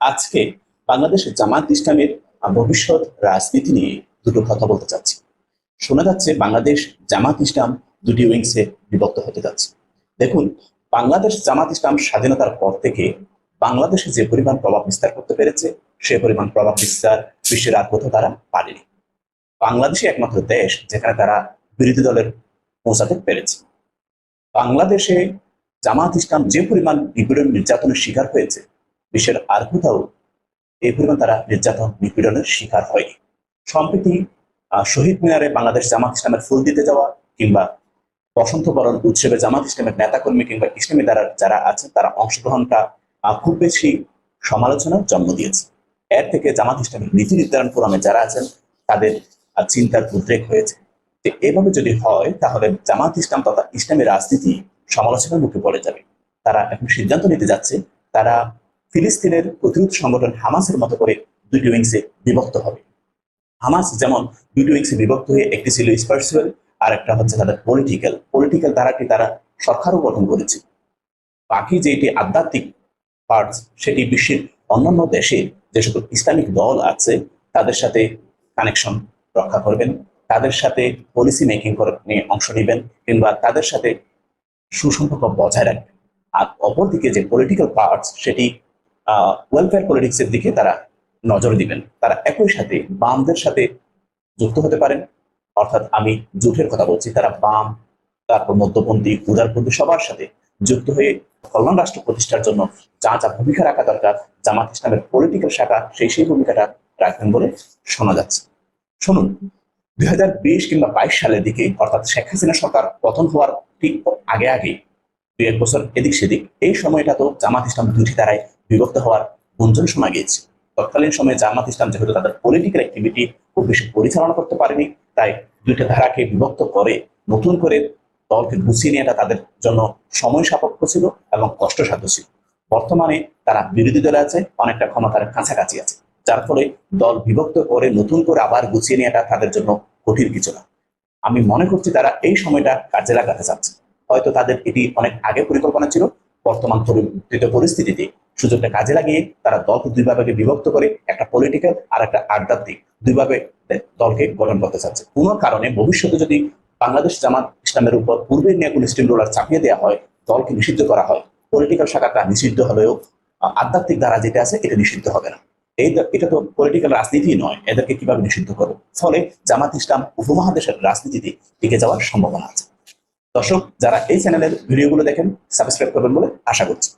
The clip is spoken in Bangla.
আজকে বাংলাদেশের জামাত ইসলামের ভবিষ্যৎ রাজনীতি নিয়ে দুটো কথা বলতে চাচ্ছি। শোনা যাচ্ছে বাংলাদেশ জামাত ইসলাম দুটি উইংসে বিভক্ত হতে যাচ্ছে। দেখুন, বাংলাদেশ জামাত ইসলাম স্বাধীনতার পর থেকে বাংলাদেশে যে পরিমাণ প্রভাব বিস্তার করতে পেরেছে, সে পরিমাণ প্রভাব বিস্তার বিশ্বের আর কোথাও তারা পারেনি। বাংলাদেশই একমাত্র দেশ যেখানে তারা বিরোধী দলের পৌঁছাতে পেরেছে। বাংলাদেশে জামাত ইসলাম যে পরিমাণ নিপীড়ন নির্যাতনের শিকার হয়েছে, বিশ্বের আর কোথাও এই পরিমাণ তারা নির্যাতন নিপীড়নের শিকার হয়নি। সম্প্রতি শহীদ মিনারে বাংলাদেশ জামাত ইসলামের ফুল দিতে যাওয়া কিংবা বসন্ত বরণ উৎসবে জামাত ইসলামের নেতাকর্মী কিংবা ইসলামী দ্বারা যারা আছেন তারা অংশগ্রহণটা খুব বেশি সমালোচনার জন্ম দিয়েছে। এর থেকে জামাত ইসলামের নীতি নির্ধারণ ফোরামে যারা আছেন তাদের চিন্তার উদ্রেক হয়েছে যে এভাবে যদি হয় তাহলে জামাত ইসলাম তথা ইসলামী রাজনীতি সমালোচনার মুখে পড়ে যাবে। তারা এখন সিদ্ধান্ত নিতে যাচ্ছে তারা ফিলিস্তিনের প্রতিরোধ সংগঠন হামাসের মতো করে দুটি উইংসে বিভক্ত হবে। হামাস যেমন দুটি উইংসে বিভক্ত হয়ে একটি ছিল স্পার্চুয়াল আর একটা হচ্ছে তাদের পলিটিক্যাল দ্বারাটি তারা সরকারও গঠন করেছে। বাকি যেটি আধ্যাত্মিক পার্টস সেটি বিশ্বের অন্যান্য দেশে যে সকল ইসলামিক দল আছে তাদের সাথে কানেকশন রক্ষা করবেন, তাদের সাথে পলিসি মেকিং নিয়ে অংশ নেবেন কিংবা তাদের সাথে সুসম্পর্ক বজায় রাখবেন। আর অপরদিকে যে পলিটিক্যাল পার্টস সেটি ওয়েলফেয়ার পলিটিক্সের দিকে তারা নজর দিবেন। তারা একই সাথে বামদের সাথে যুক্ত হতে পারেন, অর্থাৎ আমি জোটের কথা বলছি, তারা বাম তারপর মধ্যপন্থী উদারপন্থী সবার সাথে যুক্ত হয়ে কল্যাণ রাষ্ট্র প্রতিষ্ঠার জন্য যা যা ভূমিকা রাখা দরকার জামাত ইসলামের পলিটিক্যাল শাখা সেই ভূমিকাটা রাখবেন বলে শোনা যাচ্ছে। শুনুন, 2020 কিংবা 22 সালের দিকে অর্থাৎ শেখ হাসিনা সরকার পতন হওয়ার ঠিক আগে 2-1 বছর এদিক সেদিক এই সময়টা তো জামাত ইসলাম দুটি ধারায় বিভক্ত হওয়ার গুঞ্জন শোনা গিয়েছে। তৎকালীন সময়ে জামাত ইসলাম যেহেতু তাদের পলিটিক্যাল অ্যাক্টিভিটি খুব বেশি পরিচালনা করতে পারেনি, তাই দুইটা ধারাকে বিভক্ত করে নতুন করে দলকে গুছিয়ে নেওয়াটা তাদের জন্য সময় সাপেক্ষ ছিল এবং কষ্টসাধ্য ছিল। বর্তমানে তারা বিরোধী দলে আছে, অনেকটা ক্ষমতার কাছাকাছি আছে, যার ফলে দল বিভক্ত করে নতুন করে আবার গুছিয়ে নেওয়াটা তাদের জন্য কঠিন কিছু না। আমি মনে করছি তারা এই সময়টা কাজে লাগাতে চাচ্ছে। হয়তো তাদের এটি অনেক আগে পরিকল্পনা ছিল, বর্তমান পরিবর্তিত পরিস্থিতিতে সুযোগটা কাজে লাগিয়ে তারা দলকে দুই ভাগে বিভক্ত করে একটা পলিটিক্যাল আর একটা আধ্যাত্মিক দুইভাবে দলকে গঠন করতে চাচ্ছে। কোনো কারণে ভবিষ্যতে যদি বাংলাদেশ জামাত ইসলামের উপর পূর্বের নিয়ে কোনো স্টিম রোলার চাপিয়ে দেওয়া হয়, দলকে নিষিদ্ধ করা হয়, পলিটিক্যাল শাখাটা নিষিদ্ধ হলেও আধ্যাত্মিক ধারা যেটা আছে এটা নিষিদ্ধ হবে না। এটা তো পলিটিক্যাল রাজনীতি নয়, এদেরকে কিভাবে নিষিদ্ধ করবো? ফলে জামাত ইসলাম উপমহাদেশের রাজনীতিতে টিকে যাওয়ার সম্ভাবনা আছে। দর্শক যারা এই চ্যানেলের ভিডিওগুলো দেখেন সাবস্ক্রাইব করবেন বলে আশা করছি।